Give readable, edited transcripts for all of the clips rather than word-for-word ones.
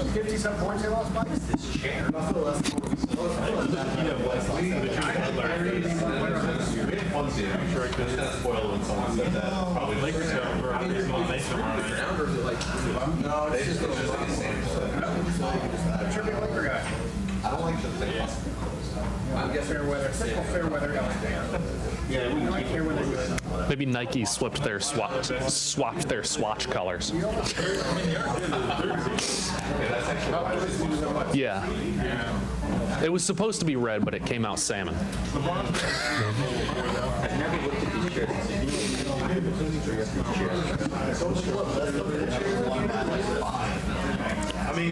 50-some points they lost by this chair. We had fun seeing it. I'm sure I could have spoiled when someone said that. Probably Lakers are no, they just like the same. Tripping Laker guy. I don't like the thing. I'm guessing fair weather. Typical fair weather guy. Yeah, we like fair weather. Maybe Nike swapped their swatch colors. Yeah. It was supposed to be red, but it came out salmon. I've never looked at these shirts. I mean,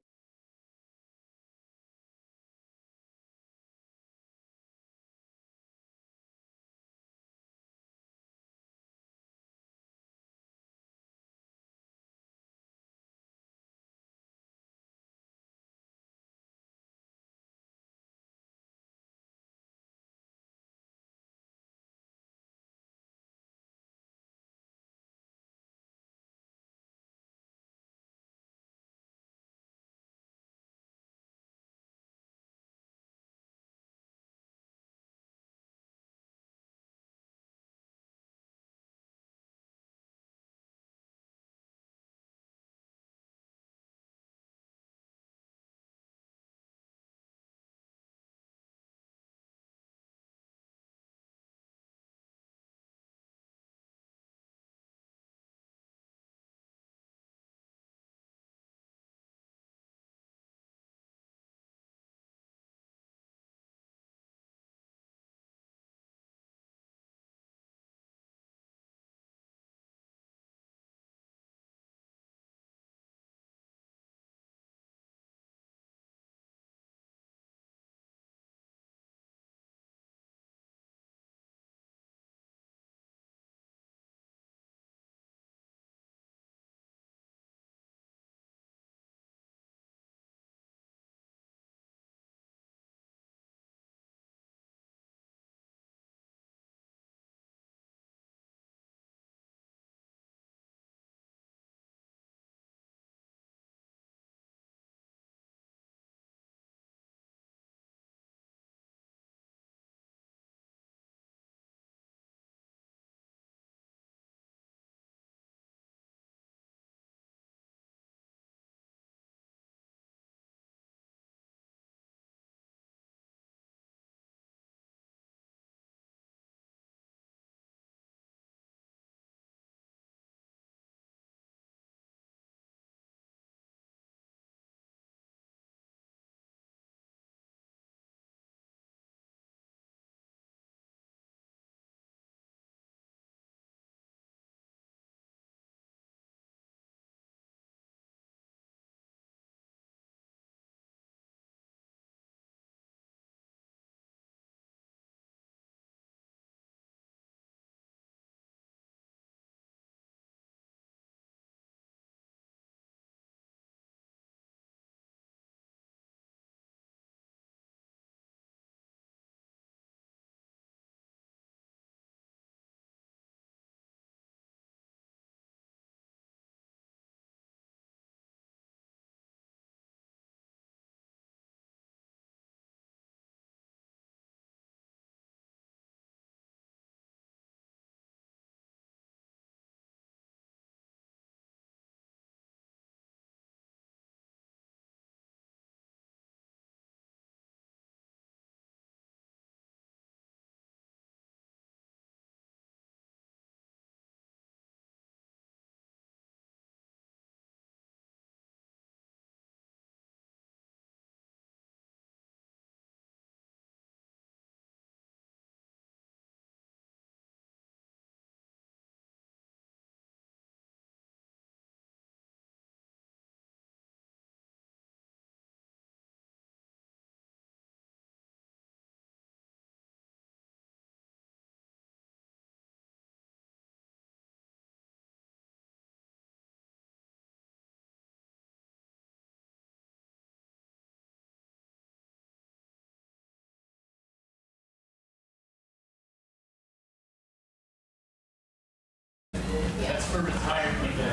for retired people.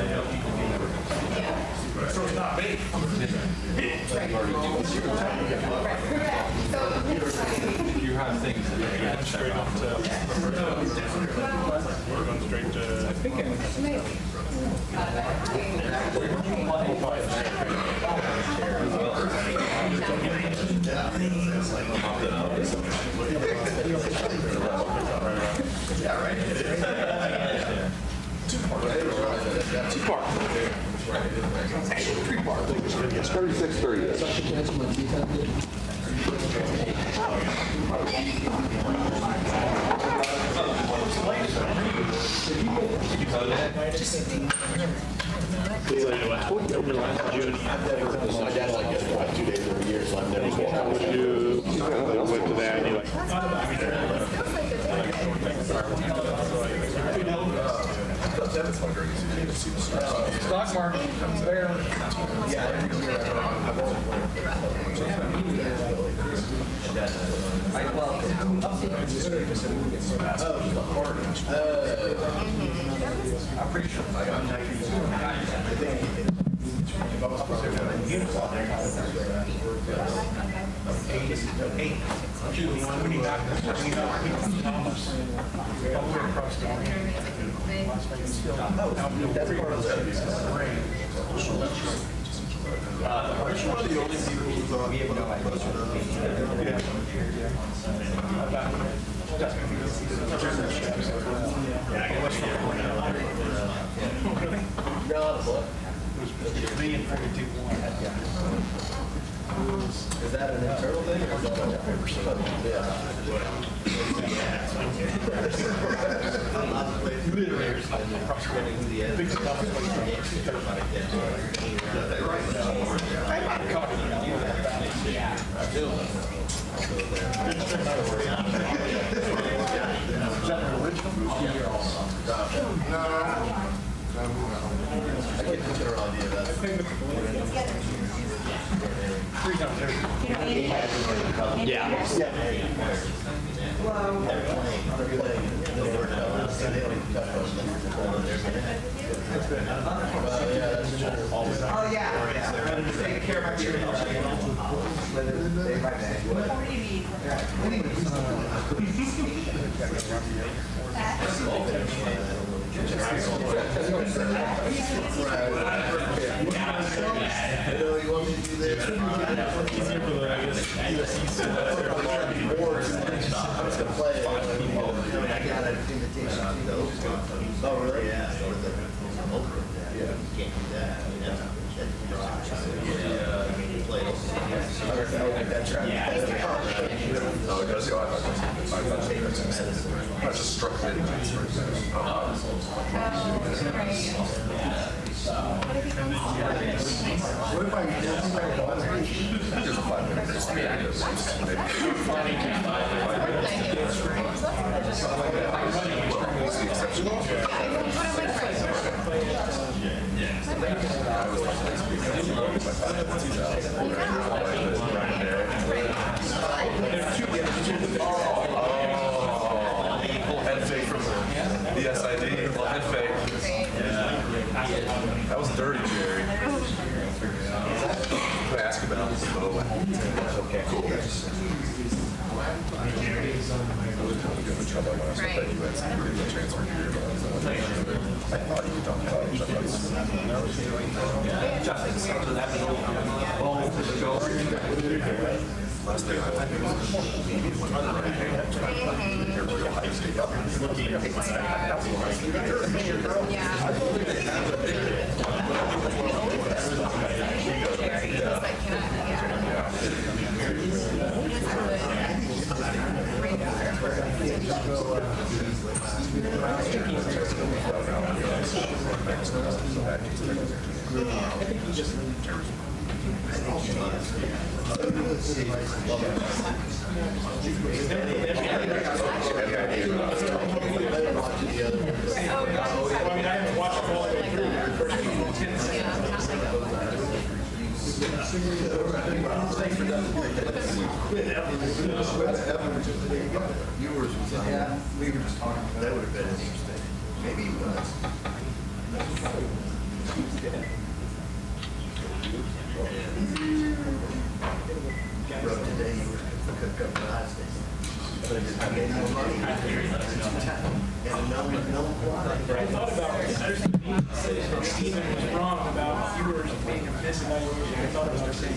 So it's not me. You have things that you can straight up to. We're going straight to. I think Two-part. It's 36:30. My dad only gets about 2 days every year, so I've never I went to that and Stock market comes there. I'm pretty sure. Is that an internal thing or is that Oh, yeah. Take care of my children. Oh, really? Yeah. Can't do that. Oh, it does go out. I just struck it. What if I There's a 5-minute grace period. Head fake from the SID. Head fake. That was dirty, Jerry. Can I ask about this? Okay, cool. I thought you don't last thing I We were just talking about that would have been interesting. Maybe he was. I thought about Stephen was wrong about viewers being a misevaluation. I thought about saying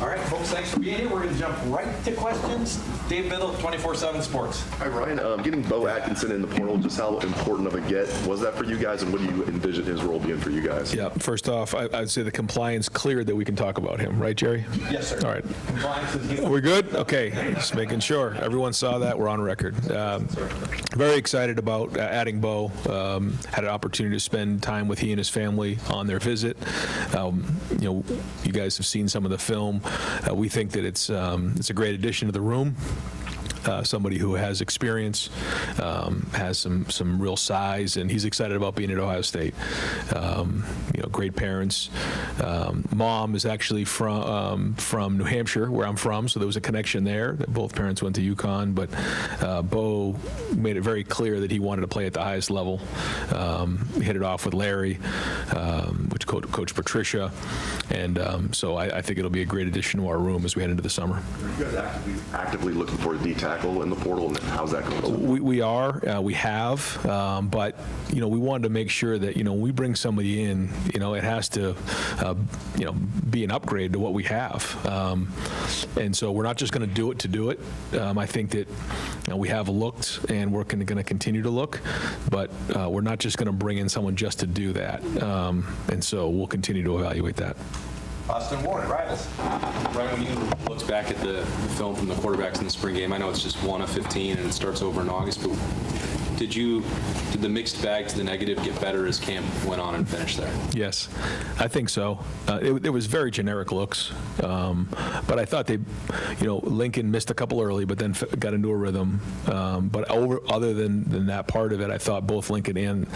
All right, folks, thanks for being here. We're going to jump right to questions. Dave Biddle, 24/7 Sports. Hi, Ryan. Getting Bo Atkinson in the portal, just how important of a get was that for you guys, and what do you envision his role being for you guys? Yeah, first off, I'd say the compliance cleared that we can talk about him, right, Jerry? Yes, sir. All right. Compliance is We're good? Okay, just making sure. Everyone saw that. We're on record. Very excited about adding Bo. Had an opportunity to spend time with he and his family on their visit. You guys have seen some of the film. We think that it's a great addition to the room. Somebody who has experience, has some real size, and he's excited about being at Ohio State. Great parents. Mom is actually from New Hampshire, where I'm from, so there was a connection there. Both parents went to UConn, but Bo made it very clear that he wanted to play at the highest level. Hit it off with Larry, which Coach Patricia, and so I think it'll be a great addition to our room as we head into the summer. Are you guys actively looking for a D tackle in the portal, and how's that going? We have, but we wanted to make sure that when we bring somebody in, it has to be an upgrade to what we have, and so we're not just going to do it to do it. I think that we have looked, and we're going to continue to look, but we're not just going to bring in someone just to do that, and so we'll continue to evaluate that. Austin Ward, Rivals. Ryan, when you look back at the film from the quarterbacks in the spring game, I know it's just 1 of 15 and it starts over in August, but did the mixed bag to the negative get better as camp went on and finished there? Yes, I think so. It was very generic looks, but I thought Lincoln missed a couple early, but then got into a rhythm. But other than that part of it, I thought both Lincoln and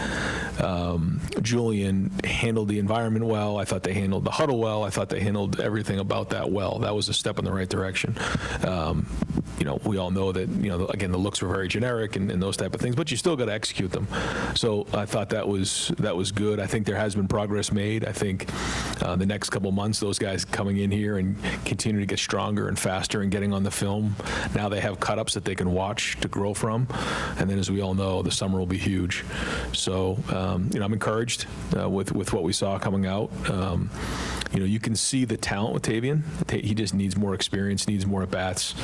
Julian handled the environment well. I thought they handled the huddle well. I thought they handled everything about that well. That was a step in the right direction. We all know that, again, the looks were very generic and those type of things, but you still got to execute them. So I thought that was good. I think there has been progress made. I think the next couple months, those guys coming in here and continue to get stronger and faster and getting on the film. Now they have cut-ups that they can watch to grow from. And then, as we all know, the summer will be huge. So, I'm encouraged with what we saw coming out. You can see the talent with Tavian. He just needs more experience, needs more at-bats.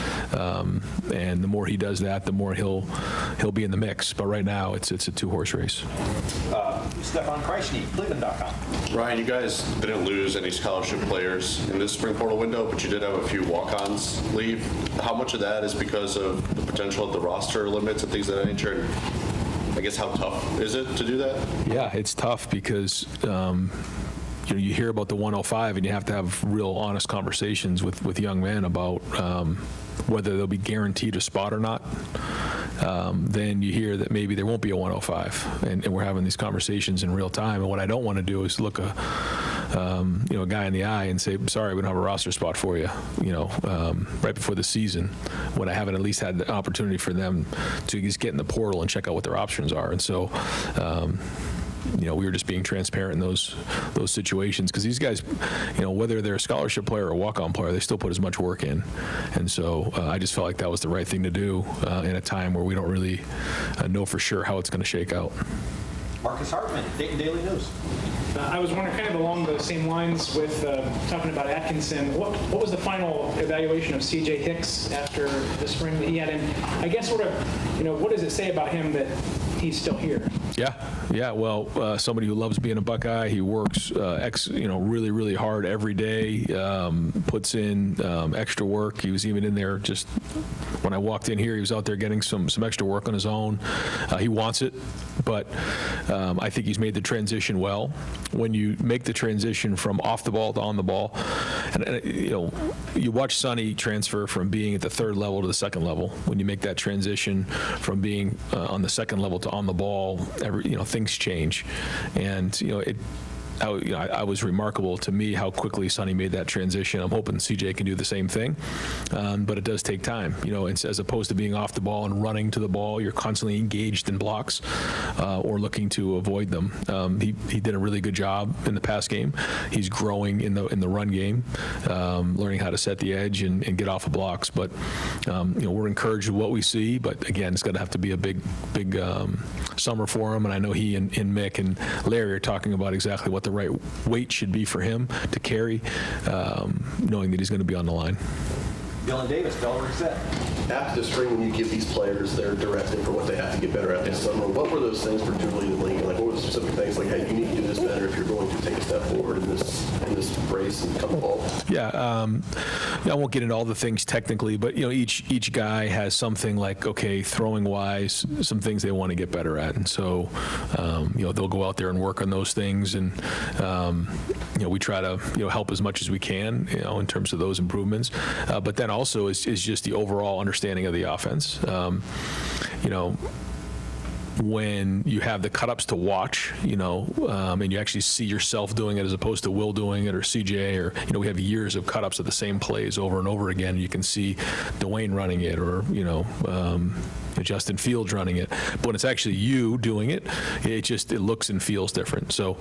And the more he does that, the more he'll be in the mix. But right now, it's a two-horse race. Stefan Kreisny, Cleveland.com. Ryan, you guys didn't lose any scholarship players in this spring portal window, but you did have a few walk-ons leave. How much of that is because of the potential of the roster limits and things of that nature? And I guess how tough is it to do that? Yeah, it's tough because you hear about the 105 and you have to have real honest conversations with young men about whether they'll be guaranteed a spot or not. Then you hear that maybe there won't be a 105, and we're having these conversations in real time. And what I don't want to do is look a guy in the eye and say, sorry, we don't have a roster spot for you, right before the season, when I haven't at least had the opportunity for them to just get in the portal and check out what their options are. And so, we were just being transparent in those situations, because these guys, whether they're a scholarship player or a walk-on player, they still put as much work in. And so I just felt like that was the right thing to do in a time where we don't really know for sure how it's going to shake out. Marcus Hartman, Dayton Daily News. I was wondering, kind of along the same lines with talking about Atkinson, what was the final evaluation of CJ Hicks after the spring that he had? And I guess sort of, what does it say about him that he's still here? Yeah. Well, somebody who loves being a Buckeye. He works, really, really hard every day. Puts in extra work. He was even in there just when I walked in here. He was out there getting some extra work on his own. He wants it, but I think he's made the transition well. When you make the transition from off the ball to on the ball, and you watch Sonny transfer from being at the third level to the second level. When you make that transition from being on the second level to on the ball, things change, and I was remarkable to me how quickly Sonny made that transition. I'm hoping CJ can do the same thing, but it does take time. As opposed to being off the ball and running to the ball, you're constantly engaged in blocks or looking to avoid them. He did a really good job in the pass game. He's growing in the run game, learning how to set the edge and get off of blocks. But we're encouraged with what we see. But again, it's going to have to be a big summer for him. And I know he and Mick and Larry are talking about exactly what the right weight should be for him to carry, knowing that he's going to be on the line. Dylan Davis, Delaware Gazette. After the spring, when you give these players their directive for what they have to get better at this summer, what were those things for Julie and Lincoln? Like, what were the specific things? Like, hey, you need to do this better if you're going to take a step forward in this race and come fall. Yeah, I won't get into all the things technically, but each guy has something like, okay, throwing wise, some things they want to get better at, and so they'll go out there and work on those things, and we try to help as much as we can in terms of those improvements, but then also is just the overall understanding of the offense. When you have the cut-ups to watch, and you actually see yourself doing it as opposed to Will doing it or CJ, or, we have years of cut-ups of the same plays over and over again. You can see Dwayne running it or, Justin Fields running it. But when it's actually you doing it, it looks and feels different. So,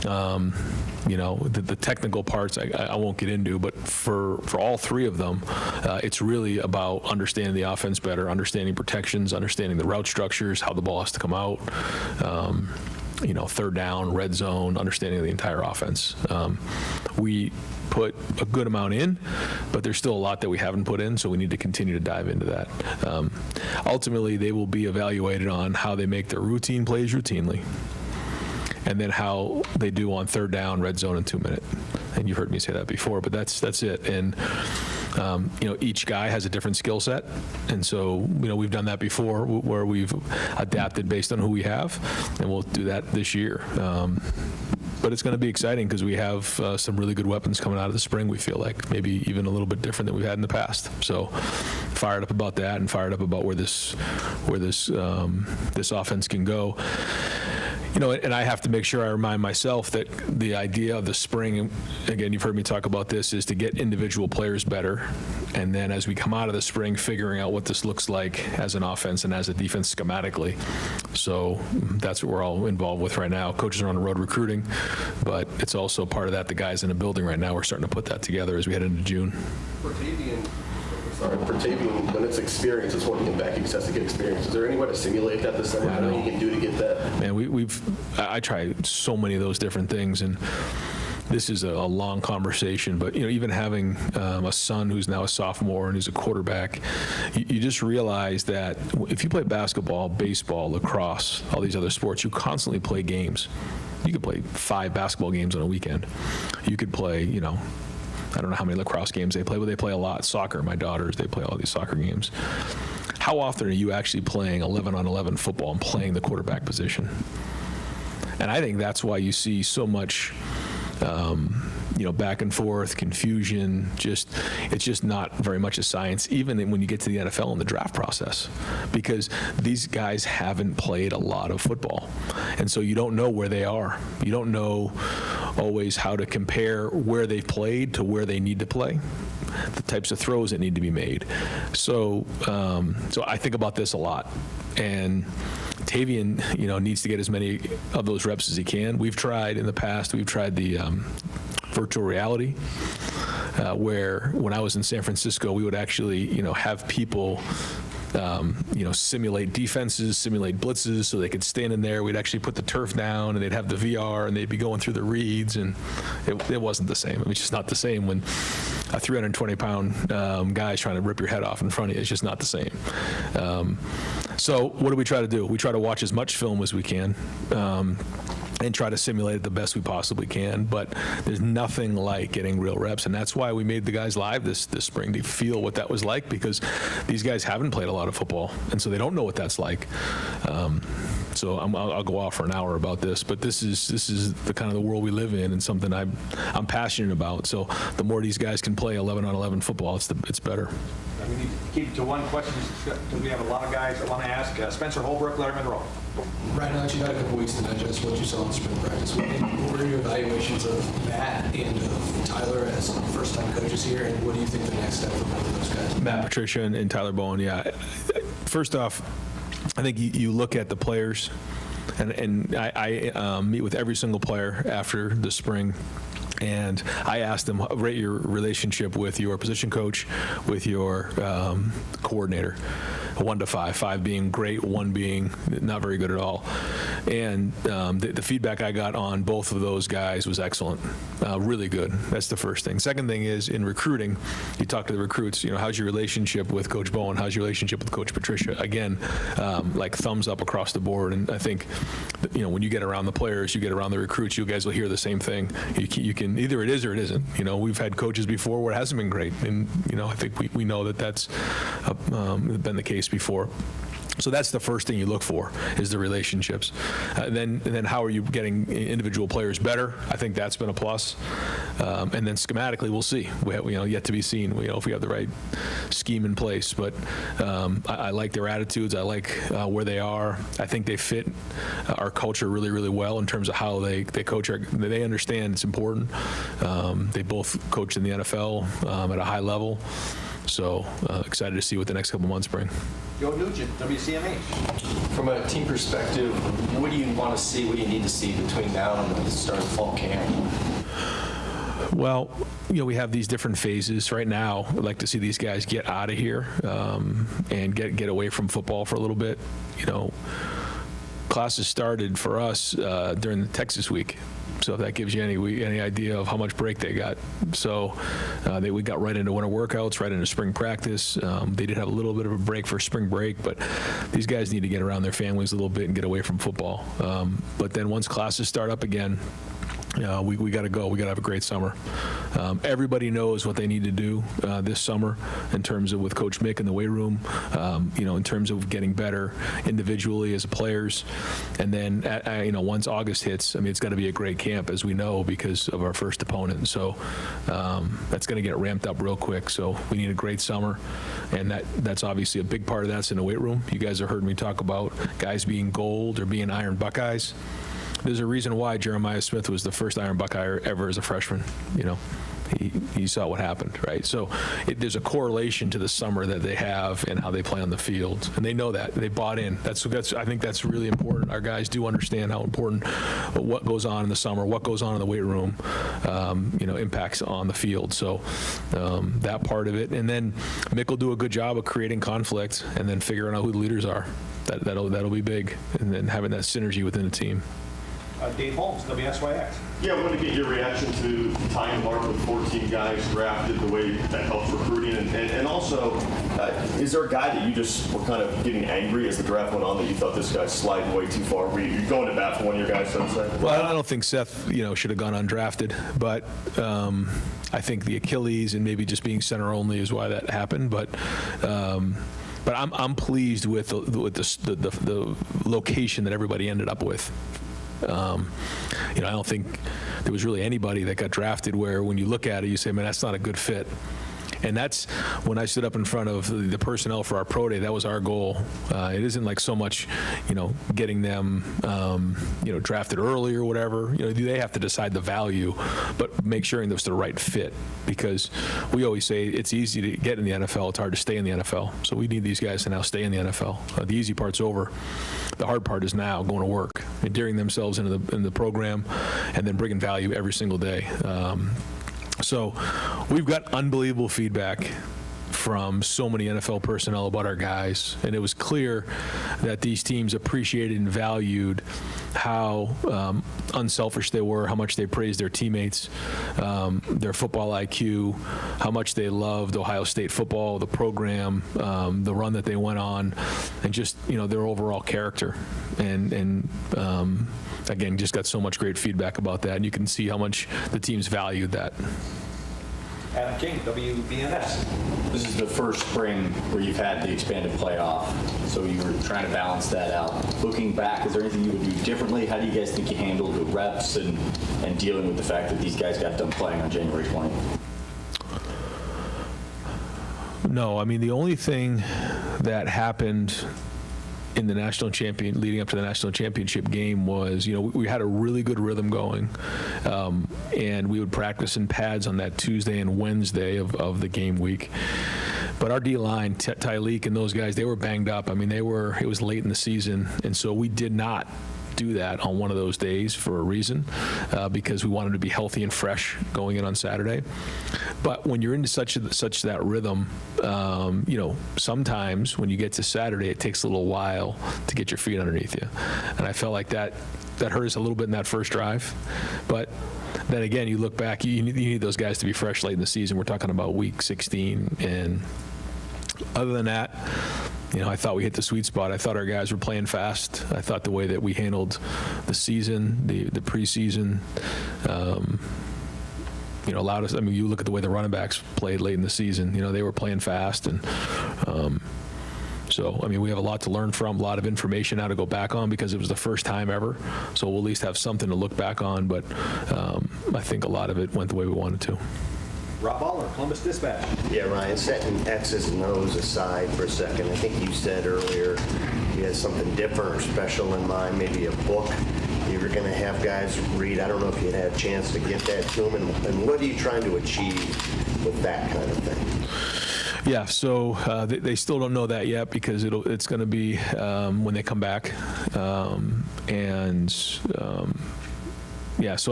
the technical parts I won't get into, but for all three of them, it's really about understanding the offense better, understanding protections, understanding the route structures, how the ball has to come out, third down, red zone, understanding of the entire offense. We put a good amount in, but there's still a lot that we haven't put in, so we need to continue to dive into that. Ultimately, they will be evaluated on how they make their routine plays routinely, and then how they do on third down, red zone, and 2-minute. And you've heard me say that before, but that's it. And each guy has a different skill set, and so we've done that before, where we've adapted based on who we have, and we'll do that this year. But it's going to be exciting because we have some really good weapons coming out of the spring. We feel like maybe even a little bit different than we've had in the past. So fired up about that, and fired up about where this offense can go. And I have to make sure I remind myself that the idea of the spring, again, you've heard me talk about this, is to get individual players better. And then as we come out of the spring, figuring out what this looks like as an offense and as a defense schematically. So that's what we're all involved with right now. Coaches are on the road recruiting, but it's also part of that. The guys in the building right now, we're starting to put that together as we head into June. For Tavian, when it's experience, it's when you get back, he just has to get experience. Is there any way to simulate that this summer? What you can do to get that? Man, I try so many of those different things, and this is a long conversation, but even having a son who's now a sophomore and who's a quarterback, you just realize that if you play basketball, baseball, lacrosse, all these other sports, you constantly play games. You could play 5 basketball games on a weekend. You could play, I don't know how many lacrosse games they play, but they play a lot. Soccer, my daughters, they play all these soccer games. How often are you actually playing 11-on-11 football and playing the quarterback position? And I think that's why you see so much back and forth, confusion, it's just not very much a science, even when you get to the NFL and the draft process, because these guys haven't played a lot of football. And so you don't know where they are. You don't know always how to compare where they've played to where they need to play, the types of throws that need to be made. So I think about this a lot. And Tavian, needs to get as many of those reps as he can. We've tried in the past, the virtual reality, where when I was in San Francisco, we would actually, have people simulate defenses, simulate blitzes, so they could stand in there. We'd actually put the turf down, and they'd have the VR, and they'd be going through the reads, and it wasn't the same. It was just not the same when a 320-pound guy's trying to rip your head off in front of you. It's just not the same. So what do we try to do? We try to watch as much film as we can. And try to simulate it the best we possibly can, but there's nothing like getting real reps, and that's why we made the guys live this spring to feel what that was like, because these guys haven't played a lot of football, and so they don't know what that's like. So I'll go off for an hour about this, but this is the kind of the world we live in, and something I'm passionate about. So the more these guys can play 11-on-11 football, it's better. We need to keep it to one question because we have a lot of guys that want to ask. Spencer Holbrook, Letterman Row. Right now, you had a couple weeks to digest what you saw in spring practice. What were your evaluations of Matt and of Tyler as first-time coaches here, and what do you think the next step for both of those guys? Matt Patricia and Tyler Bowen, yeah. First off, I think you look at the players, and I meet with every single player after the spring, and I asked them, rate your relationship with your position coach, with your coordinator, 1 to 5, 5 being great, 1 being not very good at all. And the feedback I got on both of those guys was excellent, really good. That's the first thing. Second thing is, in recruiting, you talk to the recruits, how's your relationship with Coach Bowen? How's your relationship with Coach Patricia? Again, like thumbs up across the board. And I think, when you get around the players, you get around the recruits, you guys will hear the same thing. You can either it is or it isn't. We've had coaches before where it hasn't been great, and I think we know that's been the case before. So that's the first thing you look for, is the relationships. Then how are you getting individual players better? I think that's been a plus. And then schematically, we'll see. We have, yet to be seen. If we have the right scheme in place. But I like their attitudes. I like where they are. I think they fit our culture really, really well in terms of how they coach. They understand it's important. They both coach in the NFL at a high level. So excited to see what the next couple months bring. Joe Nugent, WCMH. From a team perspective, what do you want to see, what do you need to see between now and the start of fall camp? Well, we have these different phases. Right now, I'd like to see these guys get out of here and get away from football for a little bit. Classes started for us during the Texas week. So if that gives you any idea of how much break they got. So we got right into winter workouts, right into spring practice. They did have a little bit of a break for spring break, but these guys need to get around their families a little bit and get away from football. But then once classes start up again, we got to go. We got to have a great summer. Everybody knows what they need to do this summer in terms of with Coach Mick in the weight room, in terms of getting better individually as players. And then, once August hits, it's got to be a great camp, as we know, because of our first opponent. So that's going to get ramped up real quick. So we need a great summer, and that's obviously a big part of that's in the weight room. You guys have heard me talk about guys being gold or being Iron Buckeyes. There's a reason why Jeremiah Smith was the first Iron Buckeye ever as a freshman. He saw what happened, right? So there's a correlation to the summer that they have and how they play on the field, and they know that. They bought in. I think that's really important. Our guys do understand how important what goes on in the summer, what goes on in the weight room, impacts on the field. So that part of it, and then Mick will do a good job of creating conflict and then figuring out who the leaders are. That'll be big, and then having that synergy within the team. Dave Holmes, WSYX. Yeah, I wanted to get your reaction to Ty and Mark with 14 guys drafted, the way that helps recruiting, and also, is there a guy that you just were kind of getting angry as the draft went on that you thought this guy's sliding way too far? Were you going to bat for one of your guys, so to say? Well, I don't think Seth, should have gone undrafted, but I think the Achilles and maybe just being center only is why that happened, but I'm pleased with the location that everybody ended up with. I don't think there was really anybody that got drafted where when you look at it, you say, man, that's not a good fit. And that's when I stood up in front of the personnel for our pro day. That was our goal. It isn't like so much, getting them, drafted early or whatever. They have to decide the value, but make sure it's the right fit. Because we always say it's easy to get in the NFL. It's hard to stay in the NFL. So we need these guys to now stay in the NFL. The easy part's over. The hard part is now going to work, endearing themselves into the program, and then bringing value every single day. So we've got unbelievable feedback from so many NFL personnel about our guys, and it was clear that these teams appreciated and valued how unselfish they were, how much they praised their teammates, their football IQ, how much they loved Ohio State football, the program, the run that they went on, and just their overall character. And again, just got so much great feedback about that, and you can see how much the teams valued that. Adam King, WBNS. This is the first spring where you've had the expanded playoff, so you were trying to balance that out. Looking back, is there anything you would do differently? How do you guys think you handled the reps and dealing with the fact that these guys got done playing on January 20th? No, I mean, the only thing that happened in the leading up to the national championship game was, we had a really good rhythm going, and we would practice in pads on that Tuesday and Wednesday of the game week. But our D-line, Tyleek and those guys, they were banged up. I mean, it was late in the season, and so we did not do that on one of those days for a reason, because we wanted to be healthy and fresh going in on Saturday. But when you're into such that rhythm, sometimes when you get to Saturday, it takes a little while to get your feet underneath you. And I felt like that hurt us a little bit in that first drive. But then again, you look back, you need those guys to be fresh late in the season. We're talking about week 16. And other than that, I thought we hit the sweet spot. I thought our guys were playing fast. I thought the way that we handled the season, the preseason, allowed us. I mean, you look at the way the running backs played late in the season. They were playing fast, and so I mean, we have a lot to learn from, a lot of information now to go back on because it was the first time ever. So we'll at least have something to look back on. But I think a lot of it went the way we wanted to. Rob Baller, Columbus Dispatch. Yeah, Ryan, setting X's and O's aside for a second, I think you said earlier you had something different or special in mind, maybe a book you were going to have guys read. I don't know if you'd had a chance to get that to them, and what are you trying to achieve with that kind of thing? Yeah, so they still don't know that yet because it's going to be when they come back, so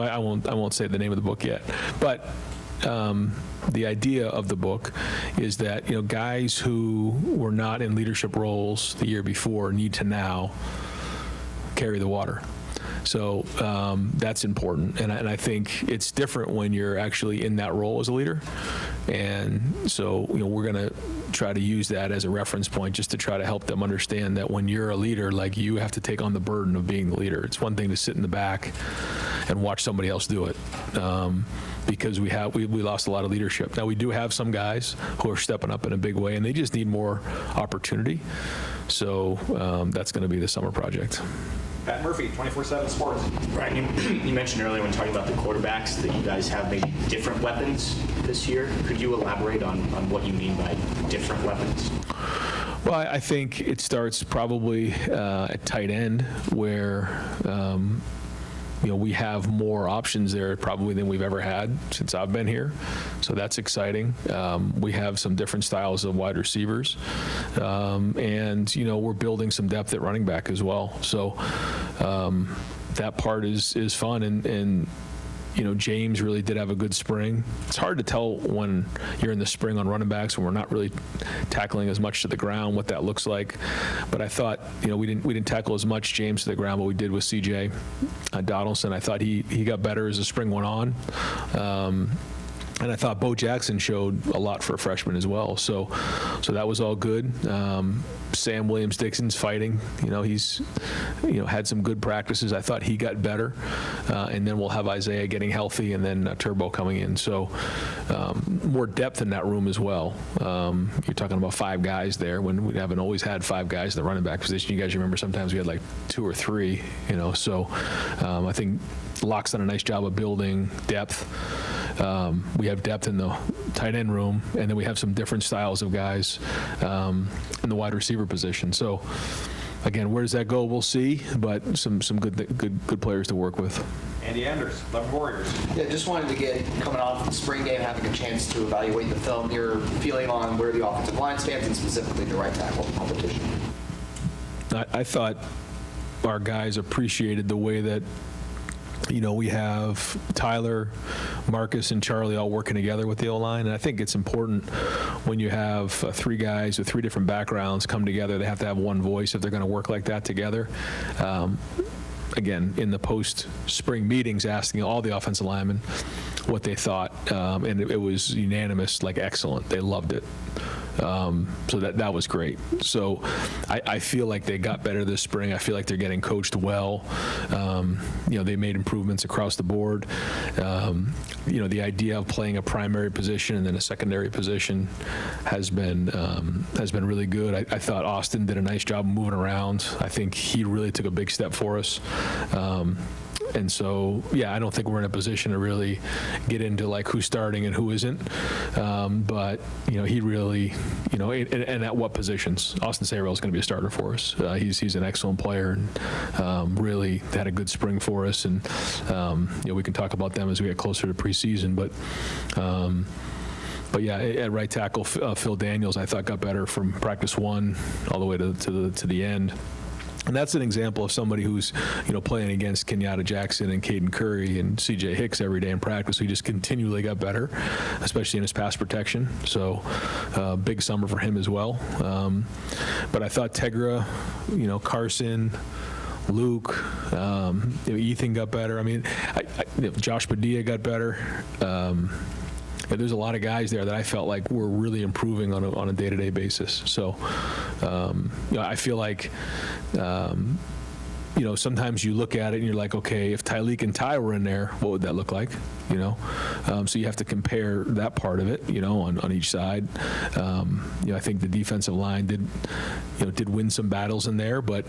I won't say the name of the book yet, but the idea of the book is that guys who were not in leadership roles the year before need to now carry the water. So that's important, and I think it's different when you're actually in that role as a leader. And so we're going to try to use that as a reference point just to try to help them understand that when you're a leader, like, you have to take on the burden of being the leader. It's one thing to sit in the back and watch somebody else do it. Because we lost a lot of leadership. Now we do have some guys who are stepping up in a big way, and they just need more opportunity. So that's going to be the summer project. Pat Murphy, 24/7 Sports. Ryan, you mentioned earlier when talking about the quarterbacks that you guys have maybe different weapons this year. Could you elaborate on what you mean by different weapons? Well, I think it starts probably at tight end, where we have more options there probably than we've ever had since I've been here. So that's exciting. We have some different styles of wide receivers. And we're building some depth at running back as well. So that part is fun. And James really did have a good spring. It's hard to tell when you're in the spring on running backs when we're not really tackling as much to the ground, what that looks like. But I thought, we didn't tackle as much James to the ground, but we did with CJ Donaldson. I thought he got better as the spring went on. And I thought Bo Jackson showed a lot for a freshman as well. So that was all good. Sam Williams-Dixon's fighting. He's had some good practices. I thought he got better. And then we'll have Isaiah getting healthy and then Turbo coming in. So more depth in that room as well. You're talking about 5 guys there when we haven't always had 5 guys in the running back position. You guys remember sometimes we had like 2 or 3, So I think Locke's done a nice job of building depth. We have depth in the tight end room, and then we have some different styles of guys in the wide receiver position. So, again, where does that go? We'll see, but some good players to work with. Andy Anders, 11 Warriors. Yeah, just wanted to get, coming off the spring game, having a chance to evaluate the film, your feeling on where the offensive line stands and specifically the right tackle competition. I thought our guys appreciated the way that we have Tyler, Marcus, and Charlie all working together with the O-line, and I think it's important when you have 3 guys with 3 different backgrounds come together. They have to have one voice if they're going to work like that together. Again, in the post-spring meetings, asking all the offensive linemen what they thought, and it was unanimous, like excellent. They loved it. So that was great. So I feel like they got better this spring. I feel like they're getting coached well. They made improvements across the board. The idea of playing a primary position and then a secondary position has been really good. I thought Austin did a nice job moving around. I think he really took a big step for us. And so, I don't think we're in a position to really get into like who's starting and who isn't. But he really, and at what positions. Austin Sayrell is going to be a starter for us. He's an excellent player and really had a good spring for us. And we can talk about them as we get closer to preseason. But at right tackle, Phil Daniels, I thought got better from practice 1 all the way to the end. And that's an example of somebody who's, playing against Kenyatta Jackson and Caden Curry and CJ Hicks every day in practice. He just continually got better, especially in his pass protection. So big summer for him as well. But I thought Tegra, Carson, Luke, Ethan got better. I mean, Josh Padilla got better. There's a lot of guys there that I felt like were really improving on a day-to-day basis. So, I feel like, sometimes you look at it and you're like, okay, if Tyleek and Ty were in there, what would that look like? So you have to compare that part of it, on each side. I think the defensive line did win some battles in there, but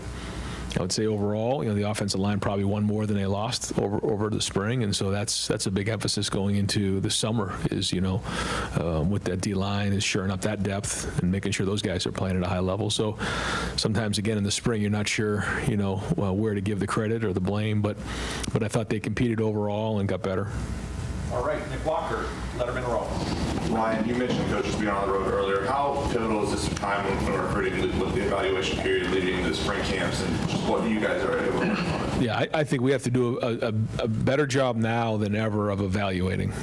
I would say overall, the offensive line probably won more than they lost over the spring, and so that's a big emphasis going into the summer is, with that D-line is shoring up that depth and making sure those guys are playing at a high level. So sometimes, again, in the spring, you're not sure, where to give the credit or the blame, but I thought they competed overall and got better. All right, Nick Walker, Letterman Row. Ryan, you mentioned coaches being on the road earlier. How pivotal is this time when we're recruiting with the evaluation period leading into the spring camps and just what you guys are able to work on? Yeah, I think we have to do a better job now than ever of evaluating.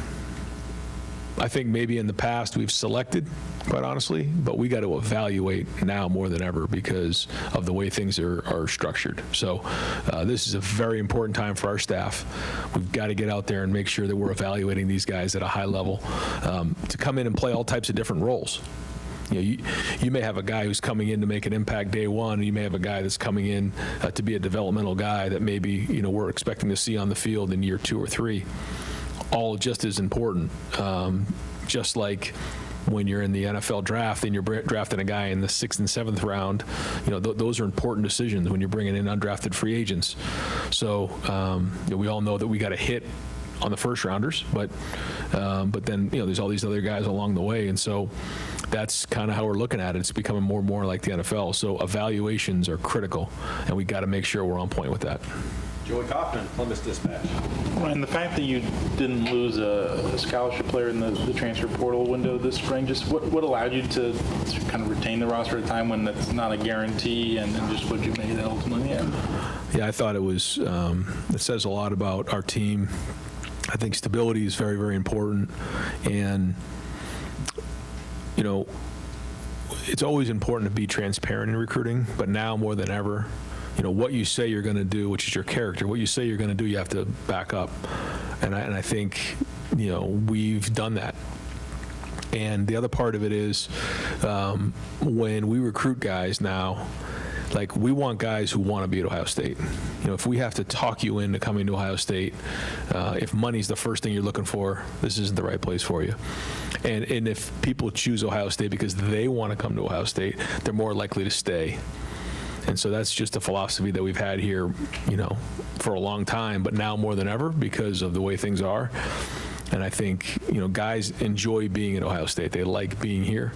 I think maybe in the past we've selected, quite honestly, but we got to evaluate now more than ever because of the way things are structured. So this is a very important time for our staff. We've got to get out there and make sure that we're evaluating these guys at a high level to come in and play all types of different roles. You may have a guy who's coming in to make an impact day 1, and you may have a guy that's coming in to be a developmental guy that maybe we're expecting to see on the field in year 2 or 3. All just as important, just like when you're in the NFL draft and you're drafting a guy in the 6th and 7th round, those are important decisions when you're bringing in undrafted free agents. So we all know that we got to hit on the first rounders, but then there's all these other guys along the way, and so that's kind of how we're looking at it. It's becoming more and more like the NFL. So evaluations are critical, and we got to make sure we're on point with that. Joey Kaufman, Columbus Dispatch. And the fact that you didn't lose a scholarship player in the transfer portal window this spring, just what allowed you to kind of retain the roster at a time when that's not a guarantee, and just what you made that ultimately in? Yeah, I thought it was, it says a lot about our team. I think stability is very, very important, and it's always important to be transparent in recruiting, but now more than ever, what you say you're going to do, which is your character, what you say you're going to do, you have to back up. And I think, we've done that. And the other part of it is when we recruit guys now, like we want guys who want to be at Ohio State. If we have to talk you into coming to Ohio State, if money's the first thing you're looking for, this isn't the right place for you. And if people choose Ohio State because they want to come to Ohio State, they're more likely to stay. And so that's just a philosophy that we've had here, for a long time, but now more than ever because of the way things are. And I think, guys enjoy being at Ohio State. They like being here.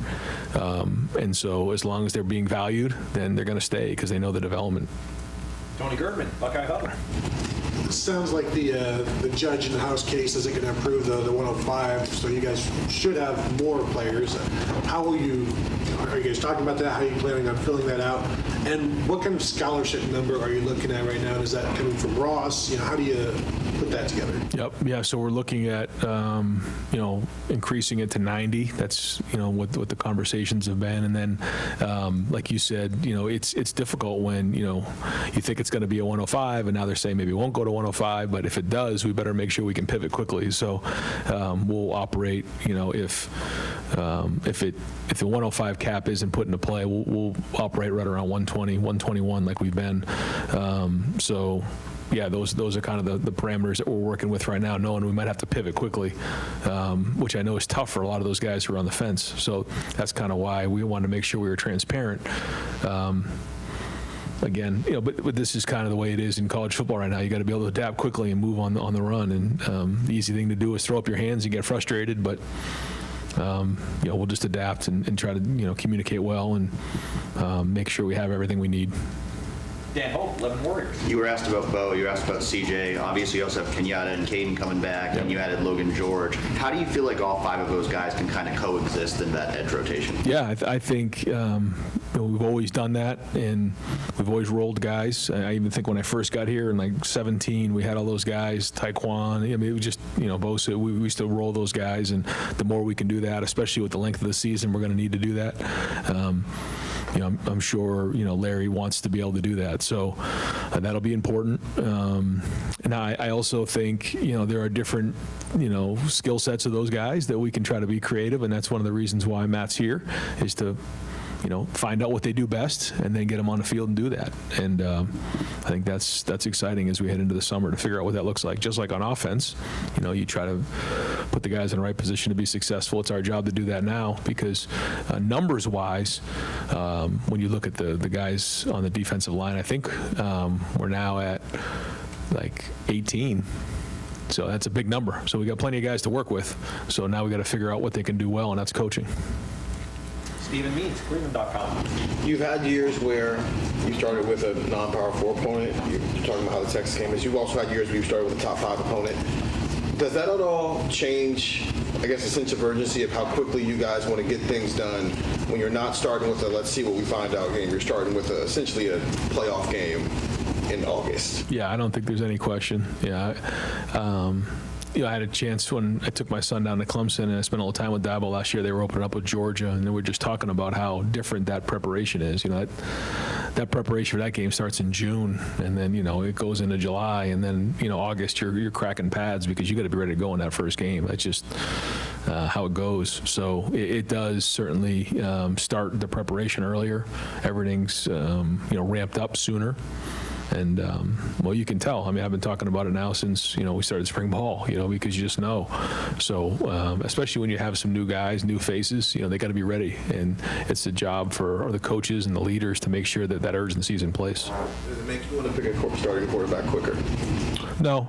And so as long as they're being valued, then they're going to stay because they know the development. Tony Girdman, Buckeye Hub. sounds like the judge in the House case isn't going to approve the 105, so you guys should have more players. How will you, are you guys talking about that? How are you planning on filling that out? And what kind of scholarship number are you looking at right now? And is that coming from Ross? How do you put that together? Yep. Yeah. So we're looking at, increasing it to 90. That's, what the conversations have been. And then, like you said, it's difficult when, you think it's going to be a 105 and now they're saying maybe it won't go to 105, but if it does, we better make sure we can pivot quickly. So we'll operate, if the 105 cap isn't put into play, we'll operate right around 120, 121 like we've been. So yeah, those are kind of the parameters that we're working with right now, knowing we might have to pivot quickly, which I know is tough for a lot of those guys who are on the fence. So that's kind of why we wanted to make sure we were transparent. Again, but this is kind of the way it is in college football right now. You got to be able to adapt quickly and move on the run. And the easy thing to do is throw up your hands and get frustrated, but we'll just adapt and try to communicate well and make sure we have everything we need. Dan Hope, 11 Warriors. You were asked about Bo, you were asked about CJ. Obviously, you also have Kenyatta and Caden coming back, and you added Logan George. How do you feel like all 5 of those guys can kind of coexist in that edge rotation? Yeah, I think we've always done that, and we've always rolled guys. I even think when I first got here in like 17, we had all those guys, Taekwon. I mean, it was just, Bosa, we used to roll those guys, and the more we can do that, especially with the length of the season, we're going to need to do that. I'm sure, Larry wants to be able to do that. So that'll be important. And I also think, there are different, skill sets of those guys that we can try to be creative. And that's one of the reasons why Matt's here, is to, find out what they do best and then get them on the field and do that. And I think that's exciting as we head into the summer to figure out what that looks like. Just like on offense, you try to put the guys in the right position to be successful. It's our job to do that now because numbers-wise, when you look at the guys on the defensive line, I think we're now at like 18. So that's a big number. So we got plenty of guys to work with. So now we got to figure out what they can do well, and that's coaching. Stephen Means, Cleveland.com. You've had years where you started with a non-power 4 opponent. You're talking about how the Texas game is. You've also had years where you started with a top 5 opponent. Does that at all change, I guess, the sense of urgency of how quickly you guys want to get things done when you're not starting with a let's see what we find out game? You're starting with essentially a playoff game in August. Yeah, I don't think there's any question. Yeah. I had a chance when I took my son down to Clemson, and I spent all the time with Dabo last year. They were opening up with Georgia, and they were just talking about how different that preparation is. That preparation for that game starts in June, and then it goes into July, and then August you're cracking pads because you got to be ready to go in that first game. That's just how it goes. So it does certainly start the preparation earlier. Everything's ramped up sooner. And, you can tell. I mean, I've been talking about it now since, we started spring ball, because you just know. So, especially when you have some new guys, new faces, they got to be ready. And it's the job for the coaches and the leaders to make sure that urgency is in place. Does it make you want to pick a starting quarterback quicker? No,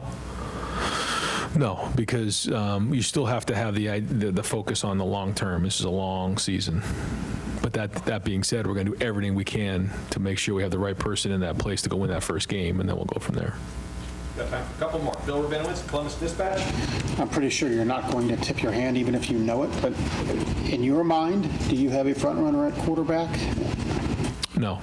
because you still have to have the focus on the long term. This is a long season. But that being said, we're going to do everything we can to make sure we have the right person in that place to go win that first game, and then we'll go from there. Got time for a couple more. Bill Rabinowitz, Columbus Dispatch. I'm pretty sure you're not going to tip your hand even if you know it, but in your mind, do you have a front runner at quarterback? No.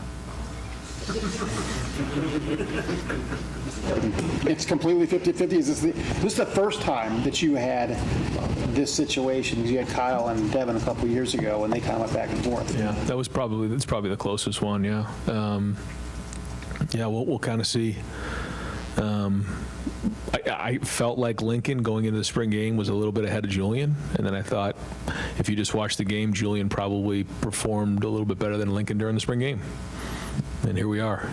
It's completely 50-50. This is the first time that you had this situation. You had Kyle and Devin a couple years ago, and they kind of went back and forth. Yeah, that's probably the closest one. Yeah, we'll kind of see. I felt like Lincoln going into the spring game was a little bit ahead of Julian, and then I thought if you just watched the game, Julian probably performed a little bit better than Lincoln during the spring game. And here we are,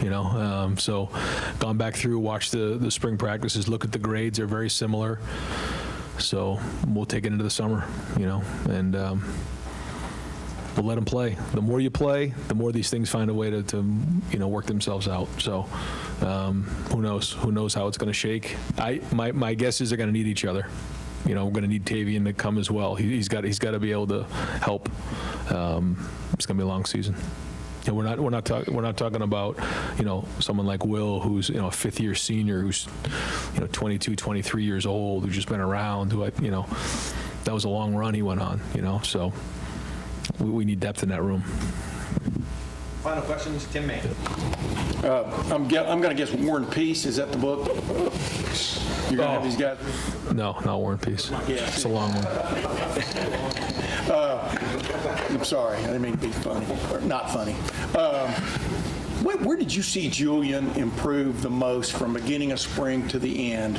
so gone back through, watched the spring practices, look at the grades, they're very similar. So we'll take it into the summer, and we'll let them play. The more you play, the more these things find a way to work themselves out. So who knows? Who knows how it's going to shake? My guess is they're going to need each other. We're going to need Tavian to come as well. He's got to be able to help. It's going to be a long season. And we're not talking about, someone like Will, who's, a fifth-year senior, who's, 22, 23 years old, who's just been around, that was a long run he went on, so we need depth in that room. Final questions, Tim May. I'm going to guess War and Peace. Is that the book? You're going to have these guys? No, not War and Peace. It's a long one. I'm sorry. I didn't mean to be funny. Or not funny. Where did you see Julian improve the most from beginning of spring to the end?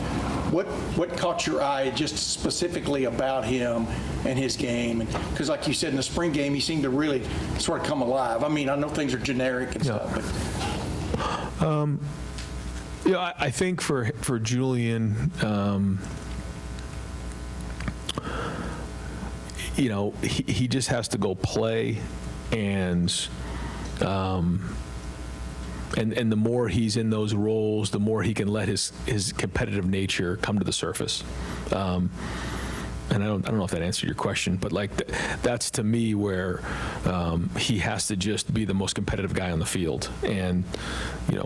What caught your eye just specifically about him and his game? Because like you said, in the spring game, he seemed to really sort of come alive. I mean, I know things are generic and stuff, but... I think for Julian, he just has to go play, and the more he's in those roles, the more he can let his competitive nature come to the surface. And I don't know if that answered your question, but that's to me where he has to just be the most competitive guy on the field. And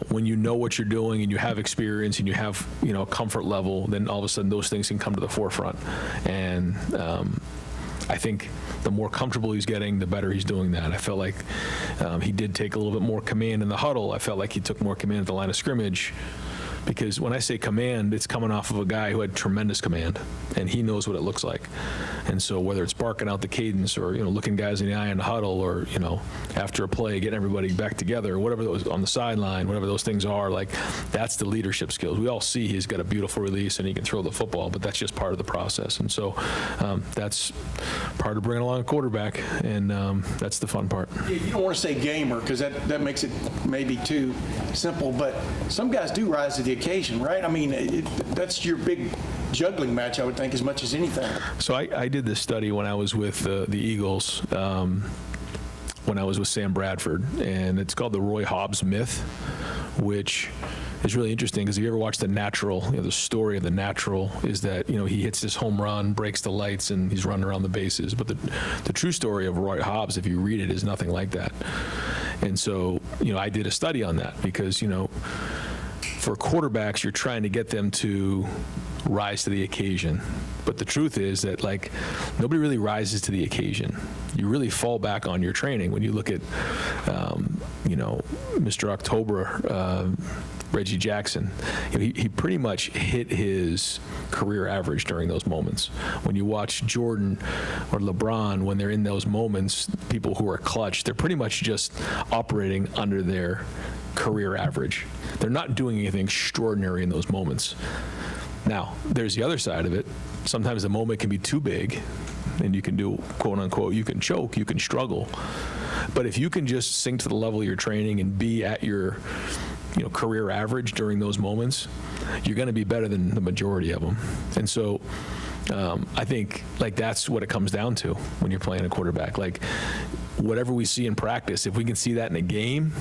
when you know what you're doing and you have experience and you have a comfort level, then all of a sudden those things can come to the forefront. And I think the more comfortable he's getting, the better he's doing that. I felt like he did take a little bit more command in the huddle. I felt like he took more command at the line of scrimmage. Because when I say command, it's coming off of a guy who had tremendous command, and he knows what it looks like. And so whether it's barking out the cadence or, looking guys in the eye in the huddle or, after a play, getting everybody back together, or whatever those on the sideline, whatever those things are, that's the leadership skills. We all see he's got a beautiful release and he can throw the football, but that's just part of the process. And so that's part of bringing along a quarterback, and that's the fun part. You don't want to say gamer because that makes it maybe too simple, but some guys do rise to the occasion, right? I mean, that's your big juggling match, I would think, as much as anything. So I did this study when I was with the Eagles, when I was with Sam Bradford, and it's called the Roy Hobbs myth, which is really interesting because if you ever watch The Natural, the story of The Natural is that, he hits this home run, breaks the lights, and he's running around the bases. But the true story of Roy Hobbs, if you read it, is nothing like that. And so, I did a study on that because, for quarterbacks, you're trying to get them to rise to the occasion. But the truth is that, nobody really rises to the occasion. You really fall back on your training. When you look at, Mr. October, Reggie Jackson, he pretty much hit his career average during those moments. When you watch Jordan or LeBron, when they're in those moments, people who are clutch, they're pretty much just operating under their career average. They're not doing anything extraordinary in those moments. Now, there's the other side of it. Sometimes the moment can be too big, and you can do, quote unquote, you can choke, you can struggle. But if you can just sink to the level of your training and be at your career average during those moments, you're going to be better than the majority of them. And so I think that's what it comes down to when you're playing a quarterback. Whatever we see in practice, if we can see that in a game,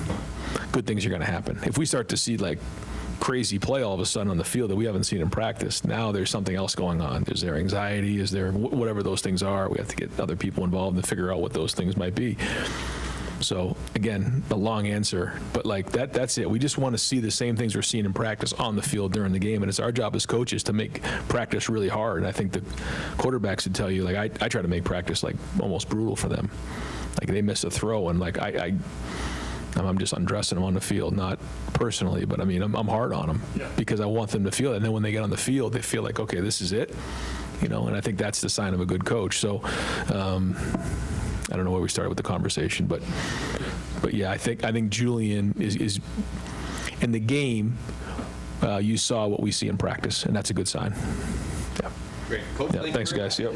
good things are going to happen. If we start to see crazy play all of a sudden on the field that we haven't seen in practice, now there's something else going on. Is there anxiety? Is there whatever those things are? We have to get other people involved and figure out what those things might be. So again, a long answer, but that's it. We just want to see the same things we're seeing in practice on the field during the game, and it's our job as coaches to make practice really hard. And I think the quarterbacks would tell you, I try to make practice almost brutal for them. They miss a throw, and I'm just undressing them on the field, not personally, but I'm hard on them because I want them to feel it. And then when they get on the field, they feel like, okay, this is it, and I think that's the sign of a good coach. So I don't know where we started with the conversation, but yeah, I think Julian is in the game. You saw what we see in practice, and that's a good sign. Yeah. Great. Coach, yeah, thanks, guys. Yep.